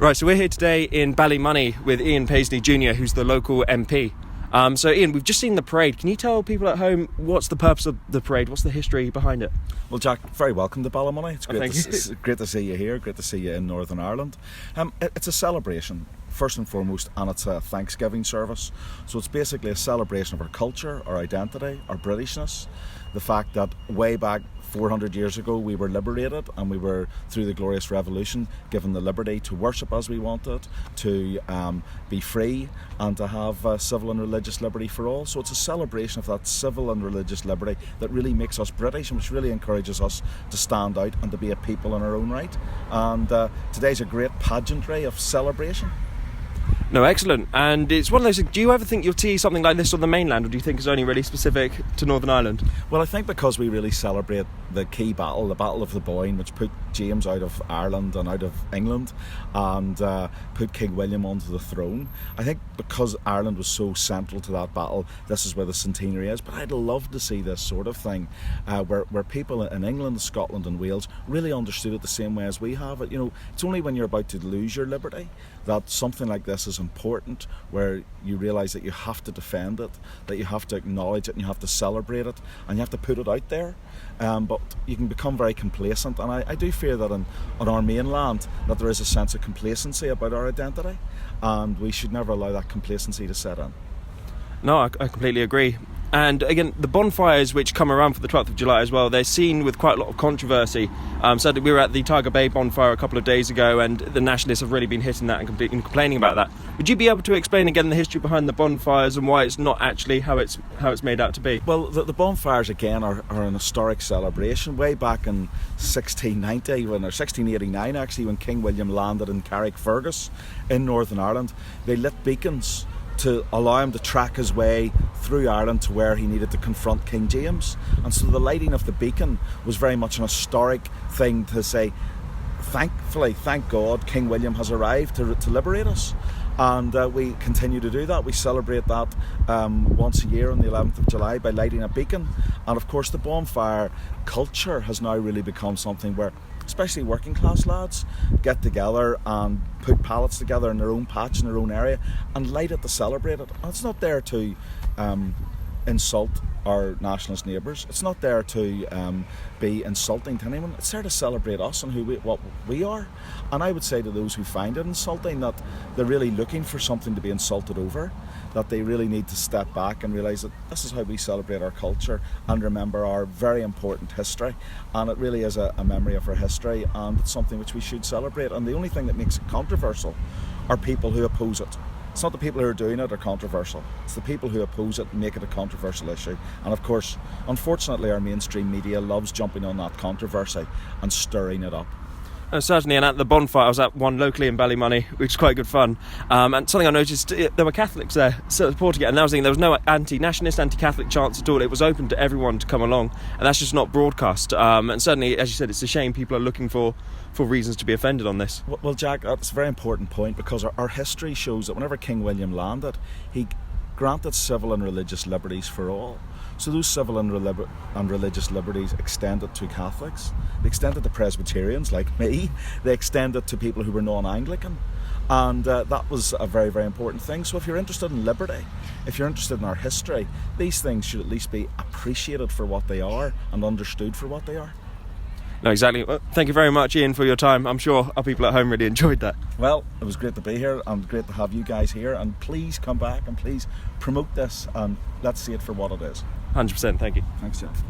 Right, so we're here today in Ballymoney with Ian Paisley Jr., who's the local MP. So Ian, we've just seen the parade. Can you tell people at home what's the purpose of the parade? What's the history behind it? Well, Jack, very welcome to Ballymoney. It's great to see you here. Great to see you in Northern Ireland. It's a celebration, first and foremost, and it's a Thanksgiving service. So it's basically a celebration of our culture, our identity, our Britishness. The fact that way back 400 years ago we were liberated, and we were, through the Glorious Revolution, given the liberty to worship as we wanted, to be free, and to have civil and religious liberty for all. So it's a celebration of that civil and religious liberty that really makes us British, and which really encourages us to stand out and to be a people in our own right. And today's a great pageantry of celebration. No, excellent. And it's one of those, do you ever think you'll see something like this on the mainland, or do you think it's only really specific to Northern Ireland? Well, I think because we really celebrate the key battle, the Battle of the Boyne, which put James out of Ireland and out of England, and put King William onto the throne. I think because Ireland was so central to that battle, this is where the centenary is. But I'd love to see this sort of thing, where people in England, Scotland and Wales really understood it the same way as we have it. You know, it's only when you're about to lose your liberty that something like this is important, where you realise that you have to defend it, that you have to acknowledge it, and you have to celebrate it, and you have to put it out there. But you can become very complacent, and I do fear that on our mainland that there is a sense of complacency about our identity, and we should never allow that complacency to set in. No, I completely agree. And again, the bonfires which come around for the 12th of July as well, they're seen with quite a lot of controversy. So we were at the Tiger Bay bonfire a couple of days ago, and the nationalists have really been hitting that and complaining about that. Would you be able to explain again the history behind the bonfires and why it's not actually how it's made out to be? Well, the bonfires again are an historic celebration. Way back in 1690, or 1689 actually, when King William landed in Carrickfergus in Northern Ireland, they lit beacons to allow him to track his way through Ireland to where he needed to confront King James. And so the lighting of the beacon was very much an historic thing to say, thankfully, thank God, King William has arrived to liberate us. And we continue to do that. We celebrate that once a year on the 11th of July by lighting a beacon. And of course the bonfire culture has now really become something where especially working class lads get together and put pallets together in their own patch in their own area and light it to celebrate it. And it's not there to insult our nationalist neighbours. It's not there to be insulting to anyone. It's there to celebrate us and what we are. And I would say to those who find it insulting that they're really looking for something to be insulted over, that they really need to step back and realise that this is how we celebrate our culture and remember our very important history. And it really is a memory of our history, and it's something which we should celebrate. And the only thing that makes it controversial are people who oppose it. It's not the people who are doing it are controversial. It's the people who oppose it and make it a controversial issue. And of course, unfortunately, our mainstream media loves jumping on that controversy and stirring it up. Certainly, and at the bonfire, I was at one locally in Ballymoney, which is quite good fun. And something I noticed, there were Catholics there supporting it, and I was thinking there was no anti-nationalist, anti-Catholic chants at all. It was open to everyone to come along, and that's just not broadcast. And certainly, as you said, it's a shame people are looking for reasons to be offended on this. Well, Jack, that's a very important point, because our history shows that whenever King William landed, he granted civil and religious liberties for all. So those civil and religious liberties extended to Catholics, they extended to Presbyterians like me, they extended to people who were non-Anglican. And that was a very, very important thing. So if you're interested in liberty, if you're interested in our history, these things should at least be appreciated for what they are and understood for what they are. No, exactly. Well, thank you very much, Ian, for your time. I'm sure our people at home really enjoyed that. Well, it was great to be here and great to have you guys here, and please come back and please promote this and let's see it for what it is. 100%, thank you. Thanks, Jeff.